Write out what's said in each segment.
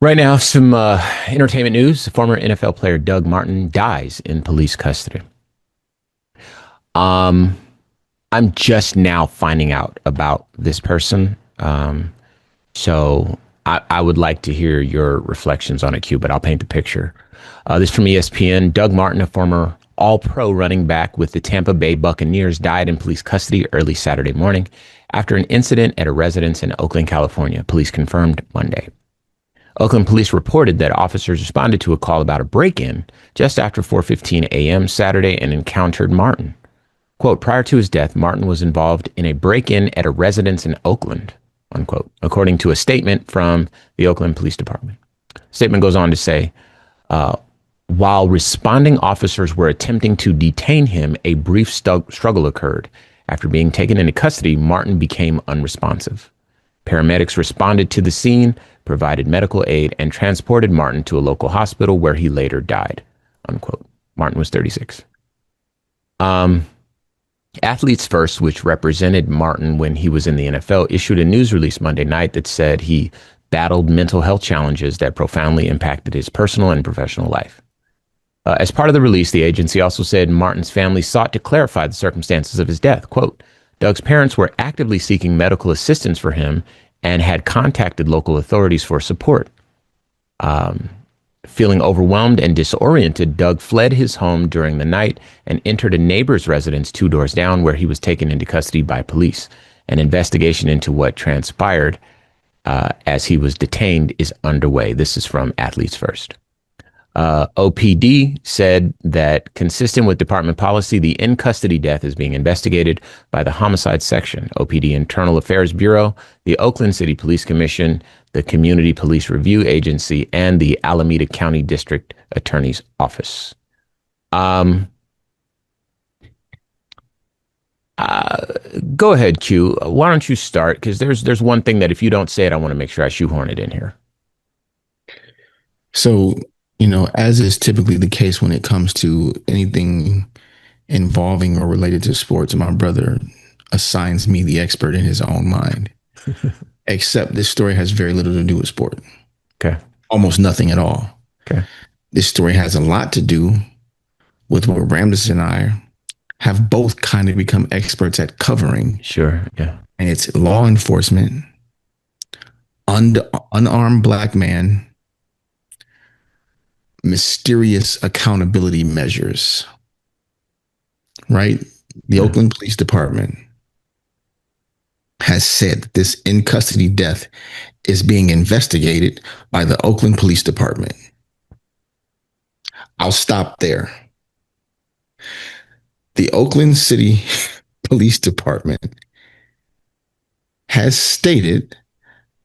Right now, some entertainment news. Former NFL player Doug Martin dies in police custody. Um, I'm just now finding out about this person. So I would like to hear your reflections on it, Q, but I'll paint the picture. This from ESPN. Doug Martin, a former All Pro running back with the Tampa Bay Buccaneers, died in police custody early Saturday morning after an incident at a residence in Oakland, California. Police confirmed Monday. Oakland police reported that officers responded to a call about a break-in just after 4:15 a.m. Saturday and encountered Martin. Quote, prior to his death, Martin was involved in a break-in at a residence in Oakland, unquote, according to a statement from the Oakland Police Department. Statement goes on to say, while responding officers were attempting to detain him, a brief struggle occurred. After being taken into custody, Martin became unresponsive. Paramedics responded to the scene, provided medical aid, and transported Martin to a local hospital where he later died, unquote. Martin was 36. Athletes First, which represented Martin when he was in the NFL, issued a news release Monday night that said he battled mental health challenges that profoundly impacted his personal and professional life. As part of the release, the agency also said Martin's family sought to clarify the circumstances of his death. Quote, Doug's parents were actively seeking medical assistance for him and had contacted local authorities for support. Feeling overwhelmed and disoriented, Doug fled his home during the night and entered a neighbor's residence 2 doors down, where he was taken into custody by police. An investigation into what transpired as he was detained is underway. This is from Athletes First. OPD said that, consistent with department policy, the in-custody death is being investigated by the Homicide Section, OPD Internal Affairs Bureau, the Oakland City Police Commission, the Community Police Review Agency, and the Alameda County District Attorney's Office. Go ahead, Q. Why don't you start? Because there's one thing that if you don't say it, I want to make sure I shoehorn it in here. So, as is typically the case when it comes to anything involving or related to sports, my brother assigns me the expert in his own mind. Except this story has very little to do with sport. Okay. Almost nothing at all. Okay. This story has a lot to do with what Ramses and I have both kind of become experts at covering. Sure. Yeah. And it's law enforcement, unarmed black man, mysterious accountability measures, right? The Oakland Police Department has said that this in custody death is being investigated by the Oakland Police Department. I'll stop there. The Oakland City Police Department has stated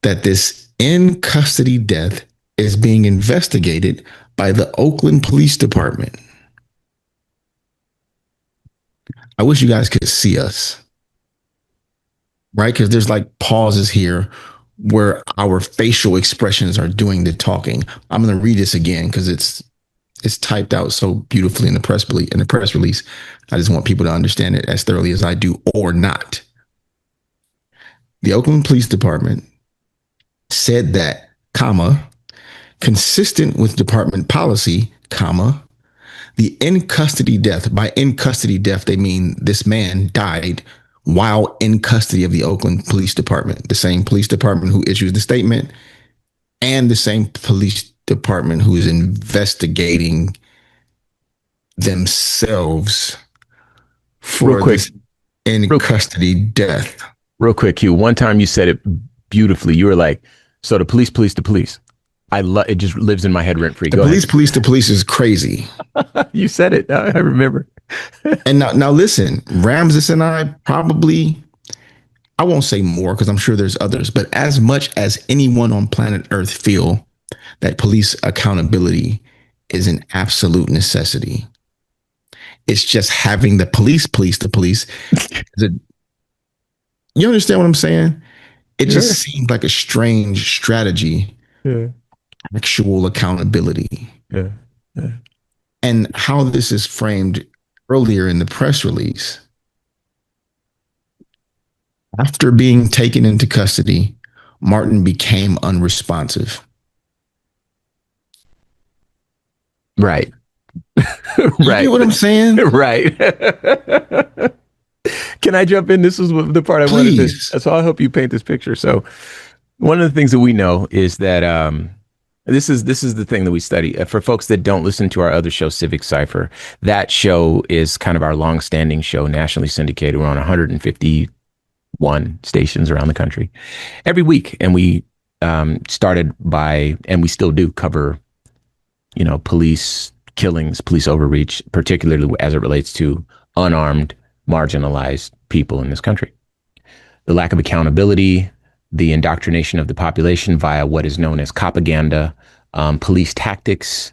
that this in custody death is being investigated by the Oakland Police Department. I wish you guys could see us, right? Because there's like pauses here where our facial expressions are doing the talking. I'm going to read this again because it's typed out so beautifully in the press release. I just want people to understand it as thoroughly as I do, or not. The Oakland Police Department said that, comma, consistent with department policy, comma, the in custody death, by in custody death, they mean this man died while in custody of the Oakland Police Department, the same police department who issues the statement and the same police department who is investigating themselves for this in custody death. Real quick, Q. One time you said it beautifully. You were like, so the police. I love it. Just lives in my head rent free. The police is crazy. You said it. I remember. And now listen, Ramses and I probably, I won't say more because I'm sure there's others, but as much as anyone on planet Earth feel that police accountability is an absolute necessity. It's just having the police. You understand what I'm saying? It just seemed like a strange strategy. Yeah. Actual accountability. Yeah. And how this is framed earlier in the press release. After being taken into custody, Martin became unresponsive. Right. You Right. get what I'm saying? Right. Can I jump in? This is the part I wanted Please. to. So I'll help you paint this picture. So one of the things that we know is that this is the thing that we study. For folks that don't listen to our other show, Civic Cipher, that show is kind of our long-standing show, nationally syndicated. We're on 151 stations around the country every week, and we started by, and we still do cover, police killings, police overreach, particularly as it relates to unarmed, marginalized people in this country. The lack of accountability, the indoctrination of the population via what is known as propaganda, police tactics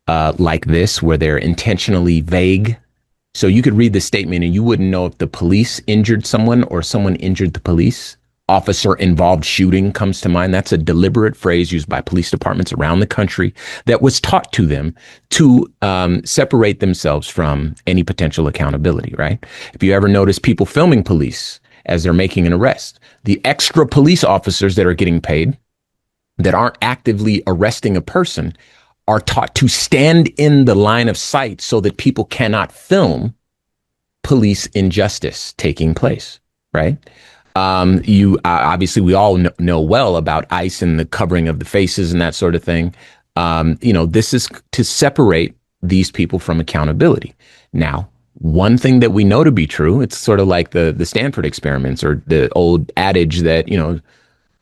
like this, where they're intentionally vague. So you could read the statement and you wouldn't know if the police injured someone or someone injured the police. Officer involved shooting comes to mind. That's a deliberate phrase used by police departments around the country that was taught to them to separate themselves from any potential accountability, right? If you ever notice people filming police as they're making an arrest, the extra police officers that are getting paid that aren't actively arresting a person are taught to stand in the line of sight so that people cannot film police injustice taking place, right? You obviously we all know well about ICE and the covering of the faces and that sort of thing. This is to separate these people from accountability. Now, one thing that we know to be true, it's sort of like the Stanford experiments or the old adage that,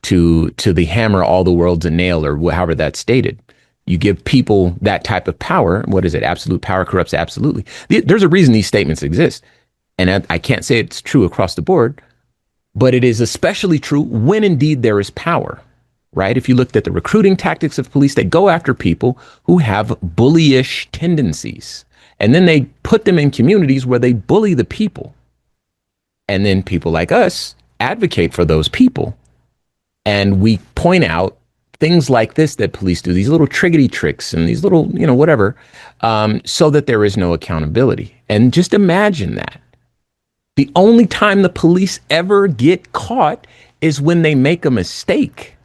to the hammer, all the world's a nail, or however that's stated. You give people that type of power. What is it? Absolute power corrupts absolutely. There's a reason these statements exist. And I can't say it's true across the board, but it is especially true when indeed there is power, right? If you looked at the recruiting tactics of police, they go after people who have bullyish tendencies. And then they put them in communities where they bully the people. And then people like us advocate for those people. And we point out things like this that police do, these little triggity tricks and these little, whatever, so that there is no accountability. And just imagine that. The only time the police ever get caught is when they make a mistake,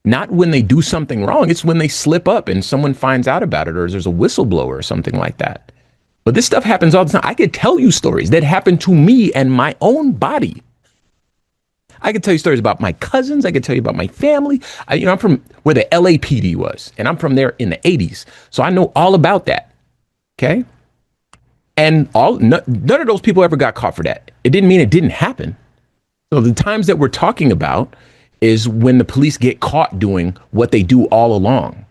not when they do something wrong. It's when they slip up and someone finds out about it or there's a whistleblower or something like that. But this stuff happens all the time. I could tell you stories that happened to me and my own body. I could tell you stories about my cousins. I could tell you about my family. I'm from where the LAPD was, and I'm from there in the 80s. So I know all about that. Okay. And none of those people ever got caught for that. It didn't mean it didn't happen. So the times that we're talking about is when the police get caught doing what they do all along,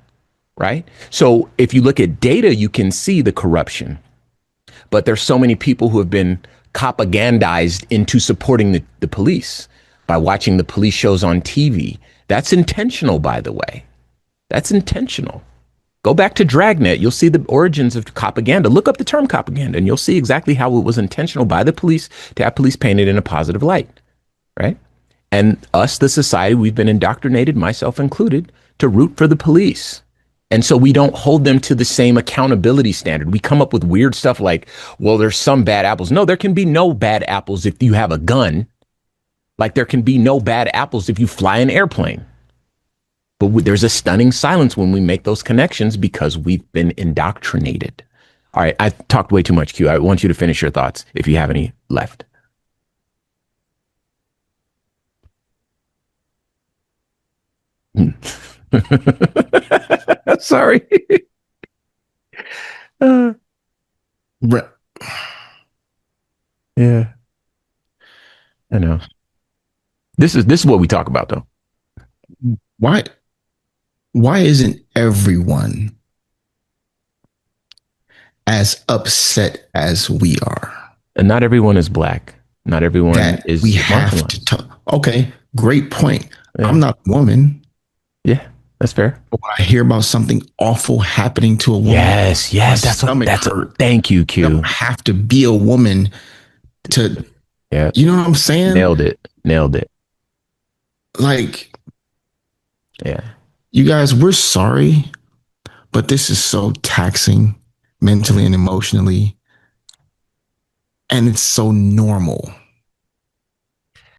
right? So if you look at data, you can see the corruption. But there's so many people who have been propagandized into supporting the police by watching the police shows on TV. That's intentional, by the way. That's intentional. Go back to Dragnet. You'll see the origins of propaganda. Look up the term propaganda and you'll see exactly how it was intentional by the police to have police painted in a positive light, right? And us, the society, we've been indoctrinated, myself included, to root for the police. And so we don't hold them to the same accountability standard. We come up with weird stuff like, well, there's some bad apples. No, there can be no bad apples if you have a gun. Like there can be no bad apples if you fly an airplane. But there's a stunning silence when we make those connections because we've been indoctrinated. All right, I talked way too much, Q. I want you to finish your thoughts if you have any left. Sorry. Yeah, I know. This is what we talk about, though. Why isn't everyone as upset as we are? And not everyone is black. Not everyone That is we have to talk. Okay, great point. Yeah. I'm not a woman. Yeah, that's fair. But when I hear about something awful happening to a woman, yes, that's thank you, Q. You don't have to be a woman to. Yeah, you know what I'm saying? Nailed it. Like, yeah, you guys, we're sorry, but this is so taxing mentally and emotionally, and it's so normal.